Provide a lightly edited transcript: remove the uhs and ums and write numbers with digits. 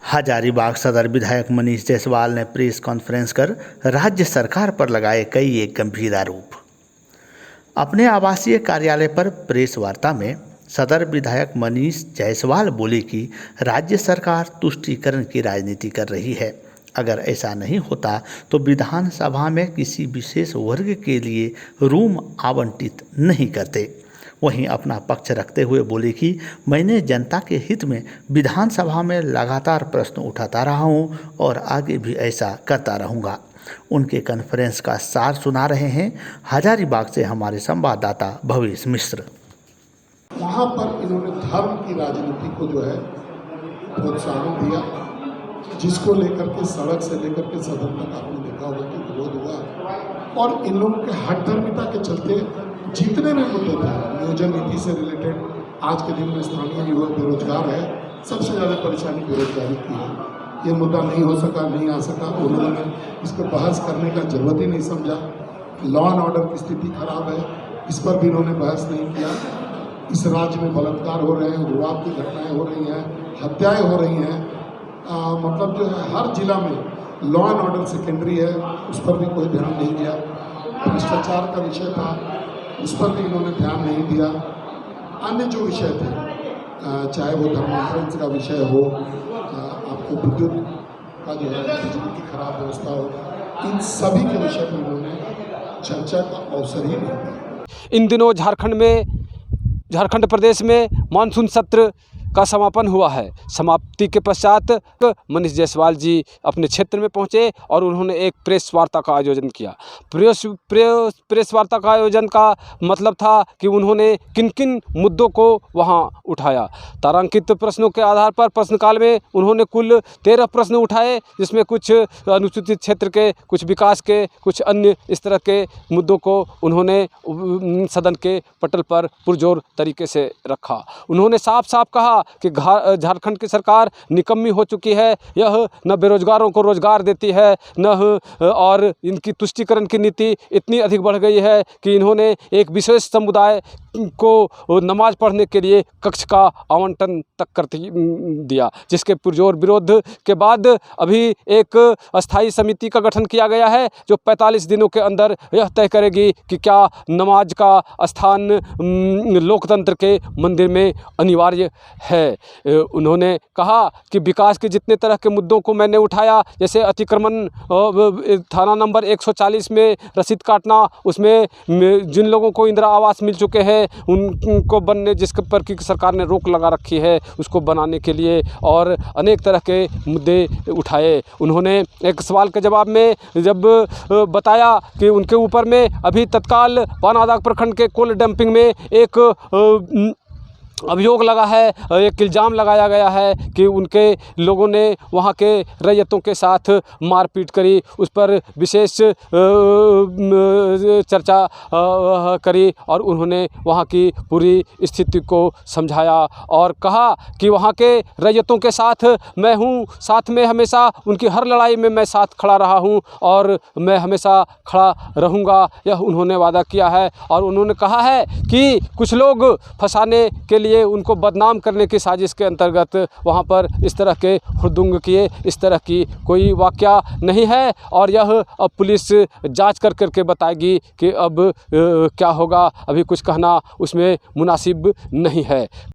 हजारीबाग सदर विधायक मनीष जायसवाल ने प्रेस कॉन्फ्रेंस कर राज्य सरकार पर लगाए कई एक गंभीर आरोप। अपने आवासीय कार्यालय पर प्रेस वार्ता में सदर विधायक मनीष जायसवाल बोले कि राज्य सरकार तुष्टीकरण की राजनीति कर रही है। अगर ऐसा नहीं होता तो विधानसभा में किसी विशेष वर्ग के लिए रूम आवंटित नहीं करते। वहीं अपना पक्ष रखते हुए बोले कि मैंने जनता के हित में विधानसभा में लगातार प्रश्न उठाता रहा हूं और आगे भी ऐसा करता रहूंगा। उनके कॉन्फ्रेंस का सार सुना रहे हैं हजारीबाग से हमारे संवाददाता भवेश मिश्र। वहाँ पर इन्होंने धर्म की राजनीति को जो है प्रोत्साहन दिया, जिसको लेकर के सड़क से लेकर के सदन तक आपने देखा होगा कि विरोध हुआ। और इन लोगों के हठधर्मिता के चलते जितने भी मुद्दे थे, नियोजन नीति से रिलेटेड, आज के दिन में स्थानीय युवक बेरोजगार है, सबसे ज़्यादा परेशानी बेरोजगारी की है। ये मुद्दा नहीं हो सका, नहीं आ सका, उन्होंने इस पर बहस करने का जरूरत ही नहीं समझा। लॉ एंड ऑर्डर की स्थिति खराब है, इस पर भी इन्होंने बहस नहीं किया। इस राज्य में बलात्कार हो रहे हैं, उग्रवाद की घटनाएँ हो रही हैं, हत्याएँ हो रही हैं, मतलब जो है हर जिला में लॉ एंड ऑर्डर सेकेंडरी है, उस पर भी कोई ध्यान नहीं दिया। भ्रष्टाचार का विषय था, उस पर भी इन्होंने ध्यान नहीं दिया। अन्य जो विषय थे, चाहे वो धर्मांतरण का विषय हो, आपको विद्युत का जो है बिजली की खराब व्यवस्था हो, इन सभी के विषय में इन्होंने चर्चा का अवसर ही नहीं दिया। इन दिनों झारखंड प्रदेश में मानसून सत्र का समापन हुआ है। समाप्ति के पश्चात मनीष जायसवाल जी अपने क्षेत्र में पहुंचे और उन्होंने एक प्रेस वार्ता का आयोजन किया। प्रेस वार्ता का आयोजन का मतलब था कि उन्होंने किन किन मुद्दों को वहां उठाया। तारांकित प्रश्नों के आधार पर प्रश्नकाल में उन्होंने कुल 13 प्रश्न उठाए, जिसमें कुछ अनुसूचित क्षेत्र के, कुछ विकास के, कुछ अन्य इस तरह के मुद्दों को उन्होंने सदन के पटल पर पुरजोर तरीके से रखा। उन्होंने साफ साफ कहा कि झारखंड की सरकार निकम्मी हो चुकी है। यह न बेरोजगारों को रोजगार देती है, न और इनकी तुष्टीकरण की नीति इतनी अधिक बढ़ गई है कि इन्होंने एक विशेष समुदाय को नमाज पढ़ने के लिए कक्ष का आवंटन तक कर दिया, जिसके पुरजोर विरोध के बाद अभी एक अस्थायी समिति का गठन किया गया है, जो 45 दिनों के अंदर यह तय करेगी कि क्या नमाज का स्थान लोकतंत्र के मंदिर में अनिवार्य है। उन्होंने कहा कि विकास के जितने तरह के मुद्दों को मैंने उठाया, जैसे अतिक्रमण, थाना नंबर 140 में रसीद काटना, उसमें जिन लोगों को इंदिरा आवास मिल चुके हैं उनको बनने, जिसके पर की सरकार ने रोक लगा रखी है, उसको बनाने के लिए, और अनेक तरह के मुद्दे उठाए। उन्होंने एक सवाल के जवाब में जब बताया कि उनके ऊपर में अभी तत्काल पानादाग प्रखंड के कोल डंपिंग में एक अभियोग लगा है, एक इल्ज़ाम लगाया गया है कि उनके लोगों ने वहाँ के रैयतों के साथ मारपीट करी, उस पर विशेष चर्चा करी और उन्होंने वहाँ की पूरी स्थिति को समझाया और कहा कि वहाँ के रैयतों के साथ मैं हूँ, साथ में हमेशा उनकी हर लड़ाई में मैं साथ खड़ा रहा हूँ और मैं हमेशा खड़ा रहूँगा, यह उन्होंने वादा किया है। और उन्होंने कहा है कि कुछ लोग फंसाने के लिए, उनको बदनाम करने की साजिश के अंतर्गत वहां पर इस तरह के हुड़दंग किए, इस तरह की कोई वाकया नहीं है और यह अब पुलिस जांच करके बताएगी कि अब क्या होगा। अभी कुछ कहना उसमें मुनासिब नहीं है।